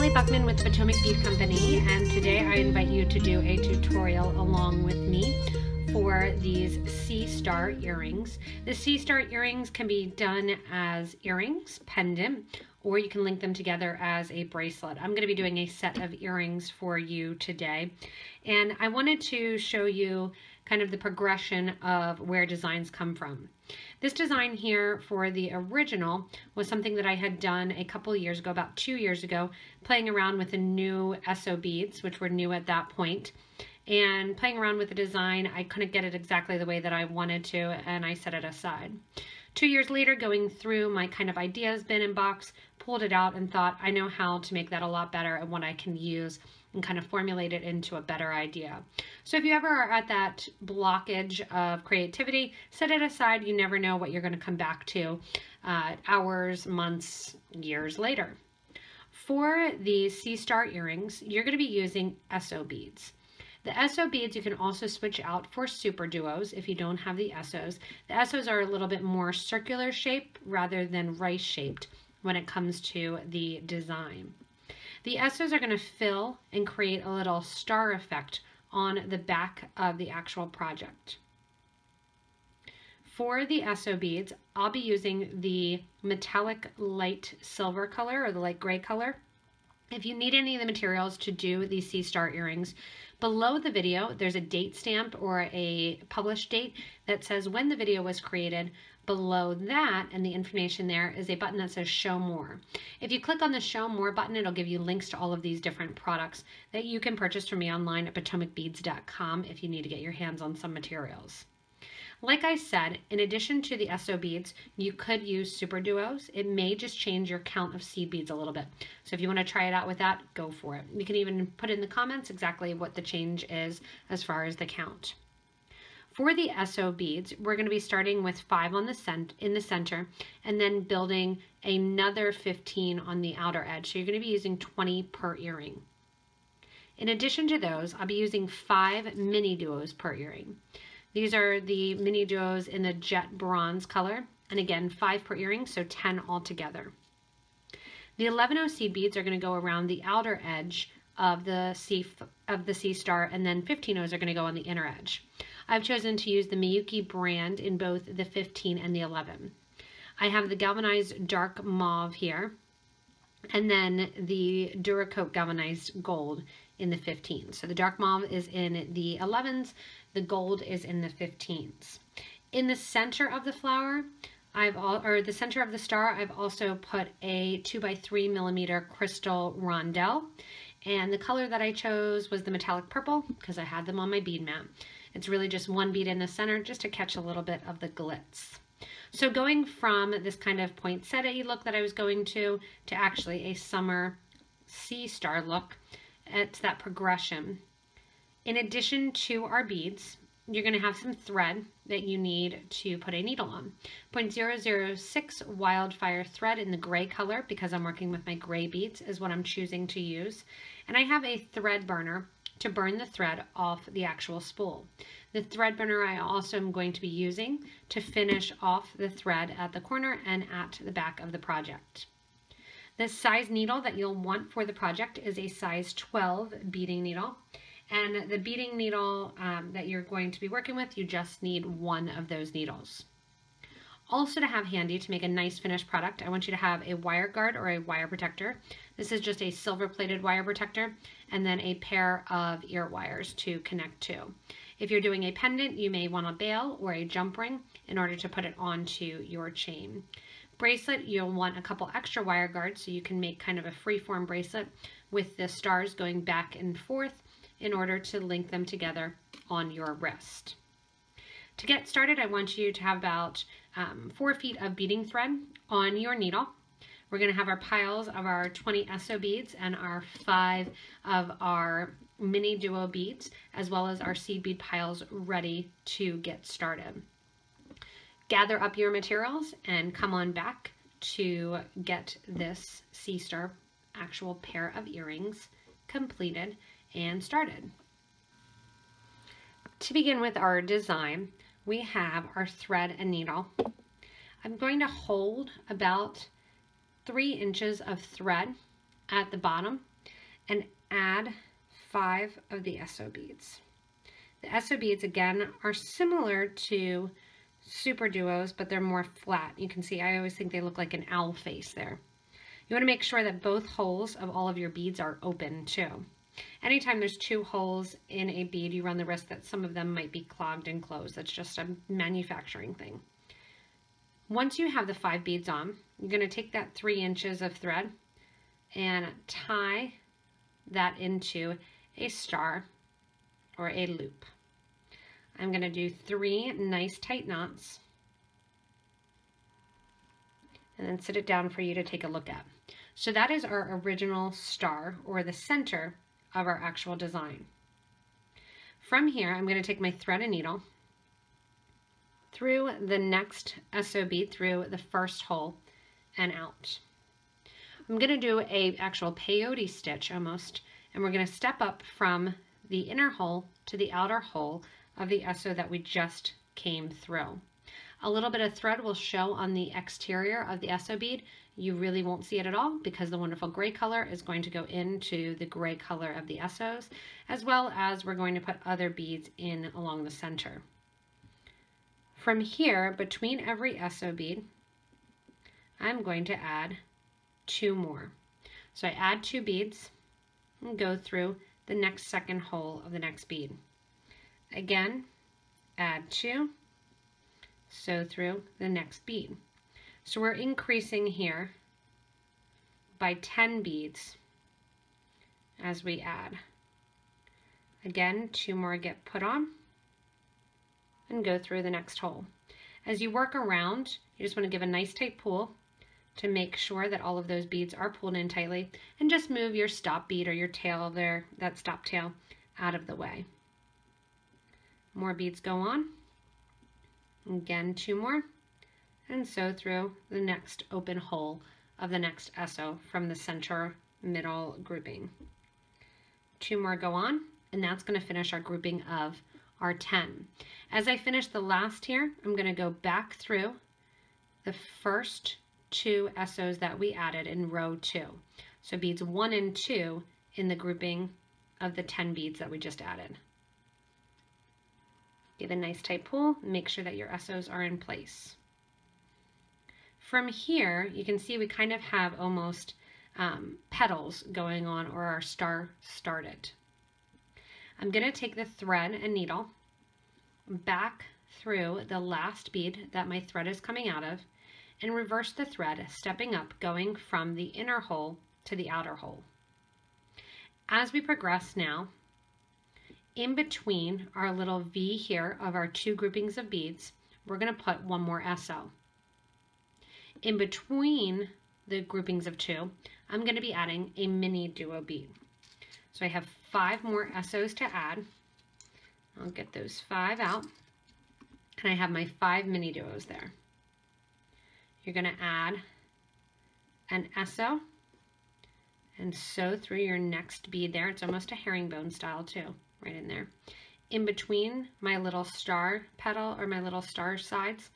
Allie Buckman with the Potomac Bead Company, and today I invite you to do a tutorial along with me for these Sea Star earrings. The Sea Star earrings can be done as earrings, pendant, or you can link them together as a bracelet. I'm going to be doing a set of earrings for you today, and I wanted to show you kind of the progression of where designs come from. This design here for the original was something that I had done a couple years ago, about 2 years ago, playing around with the new SO beads, which were new at that point. And playing around with the design, I couldn't get it exactly the way that I wanted to, and I set it aside. 2 years later, going through my kind of ideas bin and box, pulled it out and thought, I know how to make that a lot better and what I can use and kind of formulate it into a better idea. So if you ever are at that blockage of creativity, set it aside. You never know what you're going to come back to hours, months, years later. For these Sea Star earrings, you're going to be using SO beads. The SO beads you can also switch out for SuperDuos if you don't have the SOs. The SOs are a little bit more circular shape rather than rice shaped when it comes to the design. The SOs are going to fill and create a little star effect on the back of the actual project. For the SO beads, I'll be using the metallic light silver color or the light gray color. If you need any of the materials to do these Sea Star earrings, below the video there's a date stamp or a published date that says when the video was created. Below that and the information there is a button that says show more. If you click on the show more button, it'll give you links to all of these different products that you can purchase from me online at potomacbeads.com if you need to get your hands on some materials. Like I said, in addition to the SO beads, you could use SuperDuos. It may just change your count of seed beads a little bit. So if you want to try it out with that, go for it. You can even put in the comments exactly what the change is as far as the count. For the SO beads, we're going to be starting with 5 on in the center and then building another 15 on the outer edge. So you're going to be using 20 per earring. In addition to those, I'll be using 5 mini duos per earring. These are the mini duos in the jet bronze color, and again 5 per earring, so 10 altogether. The 11O seed beads are going to go around the outer edge of the Sea Star, and then 15Os are going to go on the inner edge. I've chosen to use the Miyuki brand in both the 15 and the 11. I have the galvanized dark mauve here, and then the Duracoat galvanized gold in the 15. So the dark mauve is in the 11s, the gold is in the 15s. In the center of the flower, the center of the star, I've also put a 2x3 millimeter crystal rondelle. And the color that I chose was the metallic purple because I had them on my bead mat. It's really just one bead in the center just to catch a little bit of the glitz. So going from this kind of poinsettia look that I was going to actually a summer Sea Star look, it's that progression. In addition to our beads, you're going to have some thread that you need to put a needle on. 0.006 wildfire thread in the gray color, because I'm working with my gray beads, is what I'm choosing to use. And I have a thread burner to burn the thread off the actual spool. The thread burner I also am going to be using to finish off the thread at the corner and at the back of the project. The size needle that you'll want for the project is a size 12 beading needle. And the beading needle that you're going to be working with, you just need one of those needles. Also to have handy to make a nice finished product, I want you to have a wire guard or a wire protector. This is just a silver plated wire protector and then a pair of ear wires to connect to. If you're doing a pendant, you may want a bail or a jump ring in order to put it onto your chain. Bracelet, you'll want a couple extra wire guards so you can make kind of a free-form bracelet with the stars going back and forth in order to link them together on your wrist. To get started, I want you to have about 4 feet of beading thread on your needle. We're going to have our piles of our 20 SO beads and our 5 of our mini duo beads, as well as our seed bead piles ready to get started. Gather up your materials and come on back to get this Sea Star actual pair of earrings completed and started. To begin with our design, we have our thread and needle. I'm going to hold about 3 inches of thread at the bottom and add 5 of the SO beads. The SO beads, again, are similar to SuperDuos, but they're more flat. You can see I always think they look like an owl face there. You want to make sure that both holes of all of your beads are open too. Anytime there's 2 holes in a bead, you run the risk that some of them might be clogged and closed. That's just a manufacturing thing. Once you have the 5 beads on, you're going to take that 3 inches of thread and tie that into a star or a loop. I'm going to do 3 nice tight knots and then sit it down for you to take a look at. So that is our original star, or the center of our actual design. From here, I'm going to take my thread and needle through the next SO bead, through the first hole and out. I'm going to do a actual peyote stitch almost, and we're going to step up from the inner hole to the outer hole of the SO that we just came through. A little bit of thread will show on the exterior of the SO bead. You really won't see it at all because the wonderful gray color is going to go into the gray color of the SOs, as well as we're going to put other beads in along the center. From here, between every SO bead, I'm going to add 2 more. So I add 2 beads and go through the next second hole of the next bead. Again, add 2, sew through the next bead. So we're increasing here by 10 beads as we add. Again, 2 more get put on and go through the next hole. As you work around, you just want to give a nice tight pull to make sure that all of those beads are pulled in tightly, and just move your stop bead or your tail there, that stop tail, out of the way. More beads go on. Again, 2 more, and sew through the next open hole of the next SO from the center middle grouping. 2 more go on, and that's going to finish our grouping of our 10. As I finish the last here, I'm going to go back through the first 2 SOs that we added in row 2. So beads 1 and 2 in the grouping of the 10 beads that we just added. Give a nice tight pull, make sure that your SOs are in place. From here, you can see we kind of have almost petals going on, or our star started. I'm going to take the thread and needle back through the last bead that my thread is coming out of and reverse the thread, stepping up, going from the inner hole to the outer hole. As we progress now, in between our little V here of our 2 groupings of beads, we're going to put 1 more SO. In between the groupings of 2, I'm going to be adding a mini duo bead. So I have 5 more SOs to add. I'll get those 5 out, and I have my 5 mini duos there. You're going to add an SO and sew through your next bead there. It's almost a herringbone style too, right in there. In between my little star petal or my little star sides,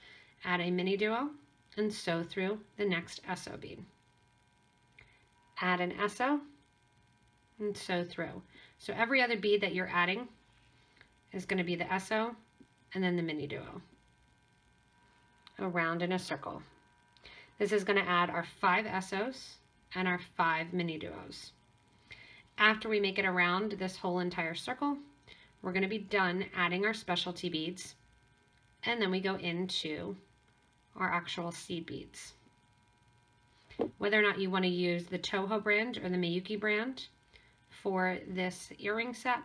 add a mini duo and sew through the next SO bead. Add an SO and sew through. So every other bead that you're adding is going to be the SO and then the mini duo around in a circle. This is going to add our 5 SOs and our 5 mini duos. After we make it around this whole entire circle, we're going to be done adding our specialty beads, and then we go into our actual seed beads. Whether or not you want to use the Toho brand or the Miyuki brand for this earring set,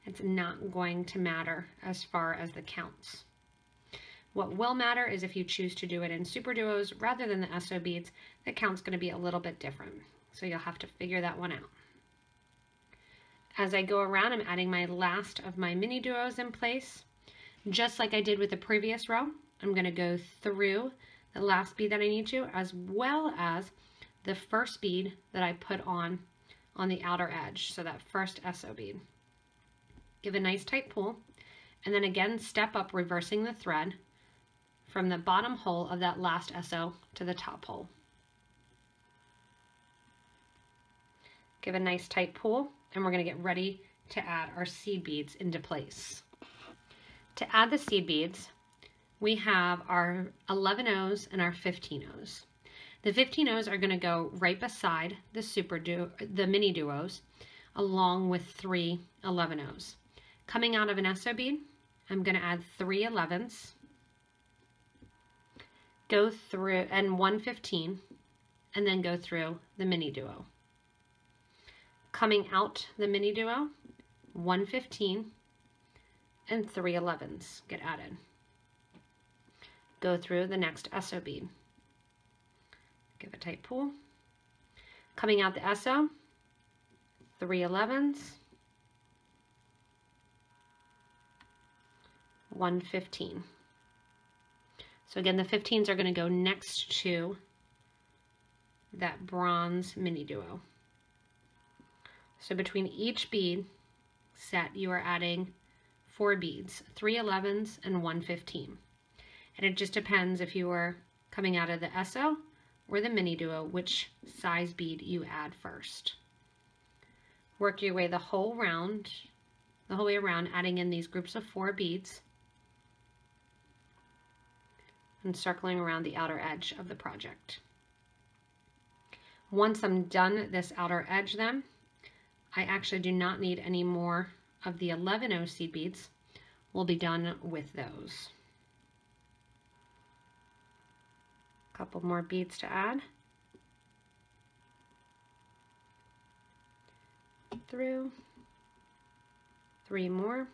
it's not going to matter as far as the counts. What will matter is if you choose to do it in SuperDuos rather than the SO beads, the count's going to be a little bit different. So you'll have to figure that one out. As I go around, I'm adding my last of my mini duos in place. Just like I did with the previous row, I'm going to go through the last bead that I need to, as well as the first bead that I put on the outer edge, so that first SO bead. Give a nice tight pull, and then again step up, reversing the thread from the bottom hole of that last SO to the top hole. Give a nice tight pull, and we're going to get ready to add our seed beads into place. To add the seed beads, we have our 11 O's and our 15 O's. The 15 O's are going to go right beside the mini duos, along with 3 11 O's. Coming out of an SO bead, I'm going to add 3 11s, go through, and 1 15, and then go through the mini duo. Coming out the mini duo, 1 15 and 3 11s get added. Go through the next SO bead. Give a tight pull. Coming out the SO, 3 11s, 1 15. So again, the 15s are going to go next to that bronze mini duo. So between each bead set, you are adding 4 beads, 3 11s and 1 15. And it just depends if you are coming out of the SO or the mini duo, which size bead you add first. Work your way the whole way around, adding in these groups of 4 beads and circling around the outer edge of the project. Once I'm done this outer edge then, I actually do not need any more of the 11 O seed beads. We'll be done with those. A couple more beads to add. Through. 3 more.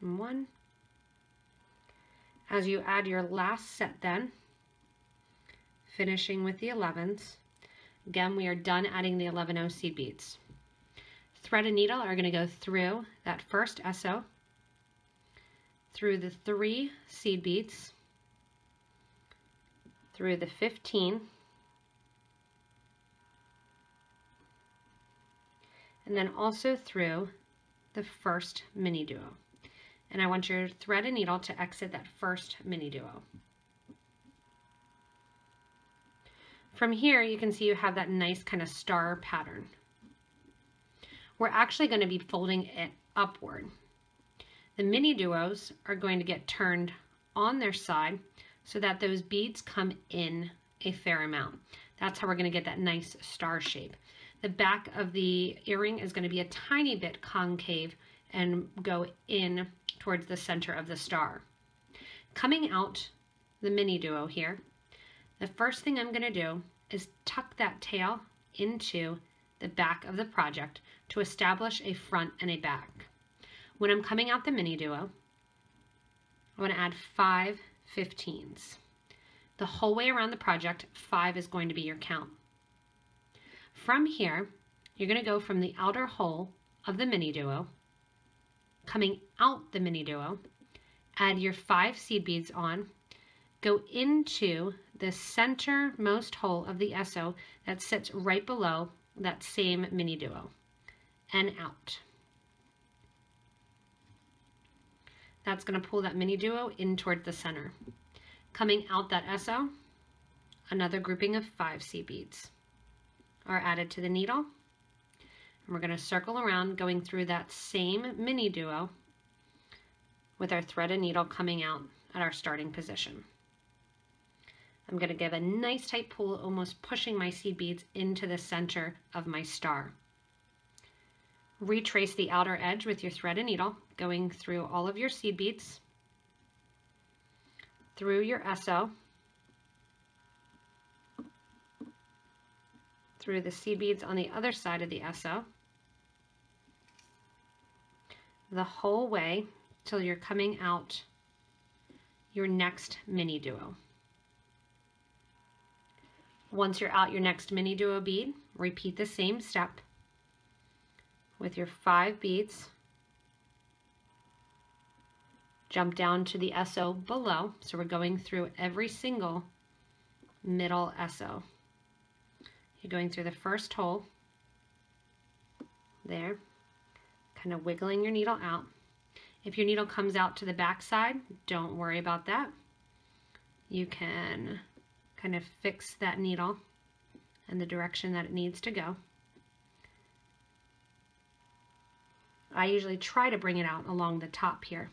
And 1. As you add your last set then, finishing with the 11s, again we are done adding the 11 O seed beads. Thread and needle are going to go through that first SO, through the 3 seed beads, through the 15, and then also through the first mini duo. And I want your thread and needle to exit that first mini duo. From here, you can see you have that nice kind of star pattern. We're actually going to be folding it upward. The mini duos are going to get turned on their side so that those beads come in a fair amount. That's how we're going to get that nice star shape. The back of the earring is going to be a tiny bit concave and go in towards the center of the star. Coming out the mini duo here, the first thing I'm going to do is tuck that tail into the back of the project to establish a front and a back. When I'm coming out the mini duo, I want to add 5 15s. The whole way around the project, 5 is going to be your count. From here, you're going to go from the outer hole of the mini duo, coming out the mini duo, add your 5 seed beads on, go into the centermost hole of the SO that sits right below that same mini duo, and out. That's going to pull that mini duo in towards the center. Coming out that SO, another grouping of 5 seed beads are added to the needle. And we're going to circle around, going through that same mini duo with our thread and needle coming out at our starting position. I'm going to give a nice tight pull, almost pushing my seed beads into the center of my star. Retrace the outer edge with your thread and needle, going through all of your seed beads, through your SO, through the seed beads on the other side of the SO, the whole way till you're coming out your next mini duo. Once you're out your next mini duo bead, repeat the same step with your 5 beads. Jump down to the SO below, so we're going through every single middle SO. You're going through the first hole there, kind of wiggling your needle out. If your needle comes out to the back side, don't worry about that. You can kind of fix that needle in the direction that it needs to go. I usually try to bring it out along the top here.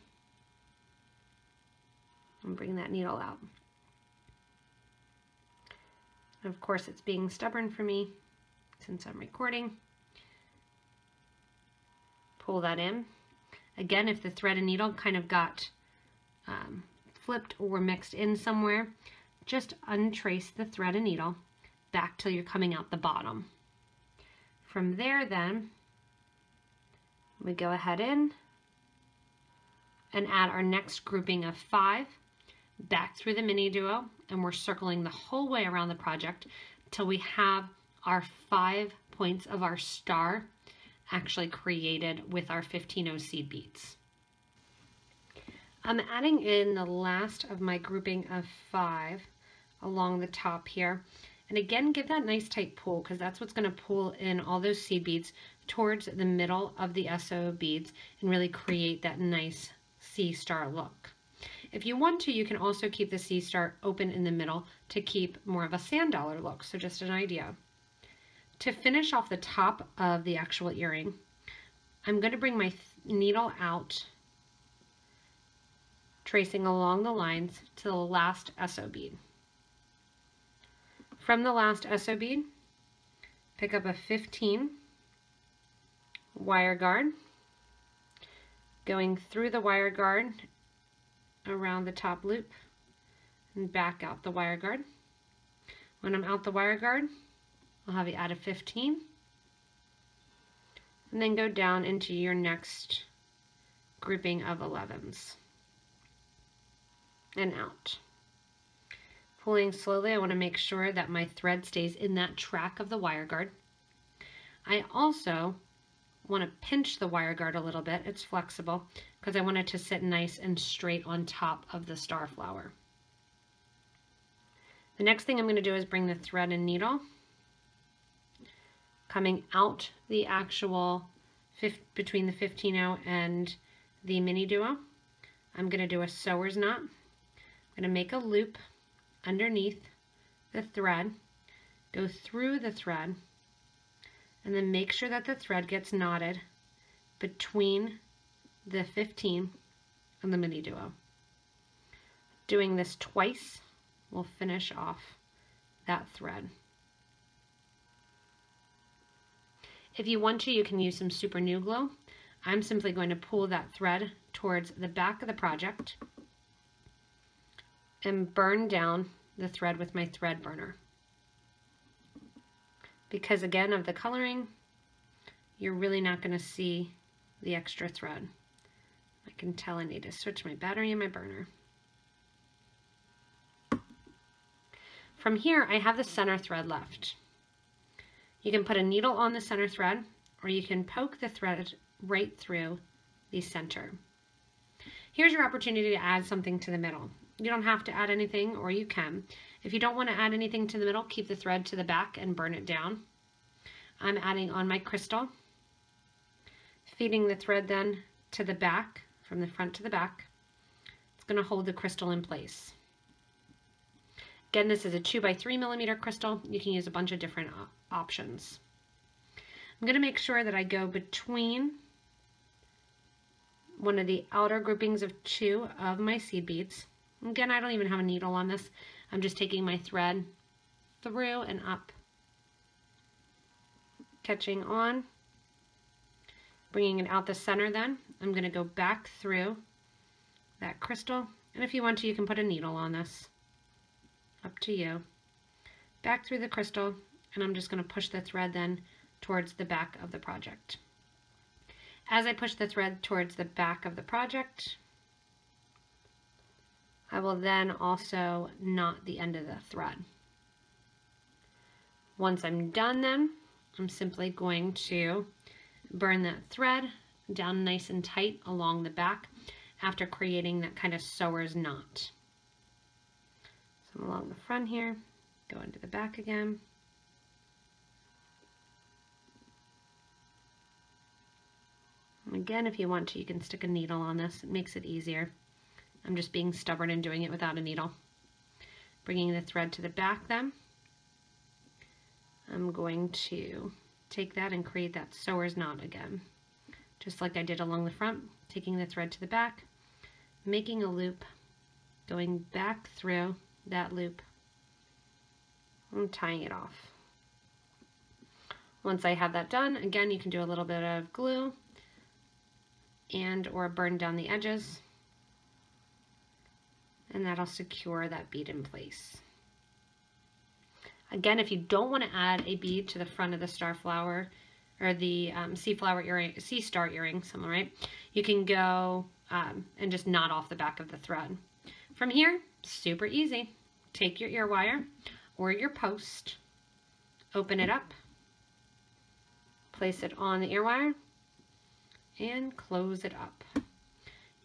And bring that needle out. And of course, it's being stubborn for me since I'm recording. Pull that in. Again, if the thread and needle kind of got flipped or mixed in somewhere, just untrace the thread and needle back till you're coming out the bottom. From there then, we go ahead in and add our next grouping of 5 back through the mini duo, and we're circling the whole way around the project till we have our 5 points of our star actually created with our 15-0 seed beads. I'm adding in the last of my grouping of 5 along the top here. And again, give that nice tight pull, because that's what's going to pull in all those seed beads towards the middle of the SO beads and really create that nice C-star look. If you want to, you can also keep the C-star open in the middle to keep more of a sand dollar look, so just an idea. To finish off the top of the actual earring, I'm going to bring my needle out, tracing along the lines to the last SO bead. From the last SO bead, pick up a 15 wire guard, going through the wire guard around the top loop and back out the wire guard. When I'm out the wire guard, I'll have you add a 15 and then go down into your next grouping of 11s and out. Pulling slowly, I want to make sure that my thread stays in that track of the wire guard. I also want to pinch the wire guard a little bit. It's flexible because I want it to sit nice and straight on top of the star flower. The next thing I'm going to do is bring the thread and needle coming out the actual between the 15-0 and the mini duo. I'm going to do a sewer's knot. I'm going to make a loop underneath the thread, go through the thread, and then make sure that the thread gets knotted between the 15 and the mini duo. Doing this twice will finish off that thread. If you want to, you can use some Super New Glue. I'm simply going to pull that thread towards the back of the project and burn down the thread with my thread burner. Because again of the coloring, you're really not going to see the extra thread. I can tell I need to switch my battery and my burner. From here, I have the center thread left. You can put a needle on the center thread, or you can poke the thread right through the center. Here's your opportunity to add something to the middle. You don't have to add anything, or you can. If you don't want to add anything to the middle, keep the thread to the back and burn it down. I'm adding on my crystal, feeding the thread then to the back, from the front to the back. It's going to hold the crystal in place. Again, this is a 2x3mm crystal. You can use a bunch of different options. I'm going to make sure that I go between one of the outer groupings of 2 of my seed beads. Again, I don't even have a needle on this. I'm just taking my thread through and up, catching on, bringing it out the center then. I'm going to go back through that crystal, and if you want to, you can put a needle on this. Up to you. Back through the crystal, and I'm just going to push the thread then towards the back of the project. As I push the thread towards the back of the project, I will then also knot the end of the thread. Once I'm done then, I'm simply going to burn that thread down nice and tight along the back after creating that kind of sewer's knot. So I'm along the front here, go into the back again. And again, if you want to, you can stick a needle on this. It makes it easier. I'm just being stubborn and doing it without a needle. Bringing the thread to the back then. I'm going to take that and create that sewer's knot again. just like I did along the front, taking the thread to the back, making a loop, going back through that loop, and tying it off. Once I have that done, again, you can do a little bit of glue and or burn down the edges, and that'll secure that bead in place. Again, if you don't want to add a bead to the front of the star flower or the sea star earring, something, right? You can go and just knot off the back of the thread. From here, super easy. Take your ear wire or your post, open it up, place it on the ear wire, and close it up.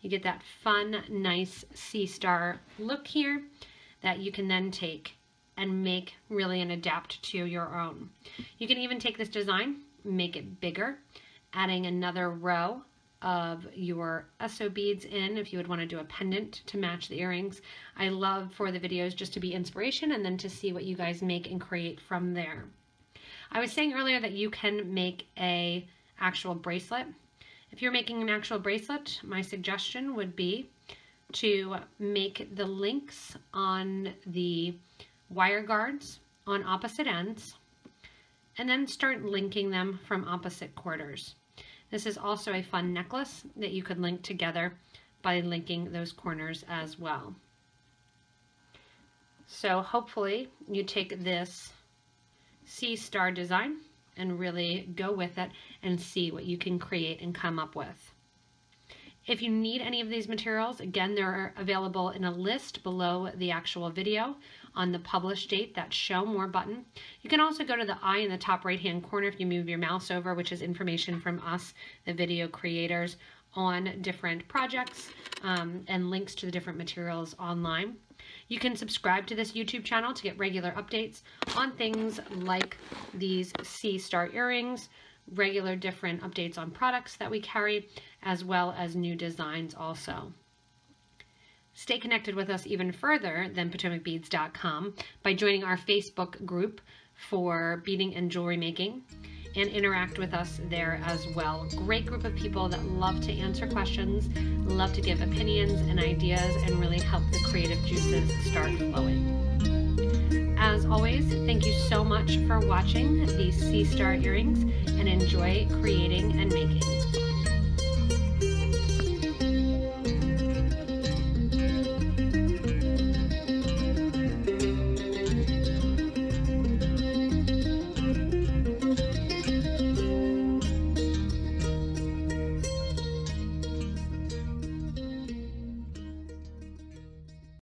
You get that fun, nice sea star look here that you can then take and make really and adapt to your own. You can even take this design, make it bigger, adding another row of your SO beads in if you would want to do a pendant to match the earrings. I love for the videos just to be inspiration and then to see what you guys make and create from there. I was saying earlier that you can make an actual bracelet. If you're making an actual bracelet, my suggestion would be to make the links on the wire guards on opposite ends and then start linking them from opposite quarters. This is also a fun necklace that you could link together by linking those corners as well. So hopefully you take this sea star design and really go with it and see what you can create and come up with. If you need any of these materials, again, they're available in a list below the actual video on the publish date, that show more button. You can also go to the eye in the top right hand corner if you move your mouse over, which is information from us, the video creators, on different projects and links to the different materials online. You can subscribe to this YouTube channel to get regular updates on things like these sea star earrings, regular different updates on products that we carry, as well as new designs also. Stay connected with us even further than PotomacBeads.com by joining our Facebook group for beading and jewelry making, and interact with us there as well. Great group of people that love to answer questions, love to give opinions and ideas, and really help the creative juices start flowing. As always, thank you so much for watching these sea star earrings, and enjoy creating and making.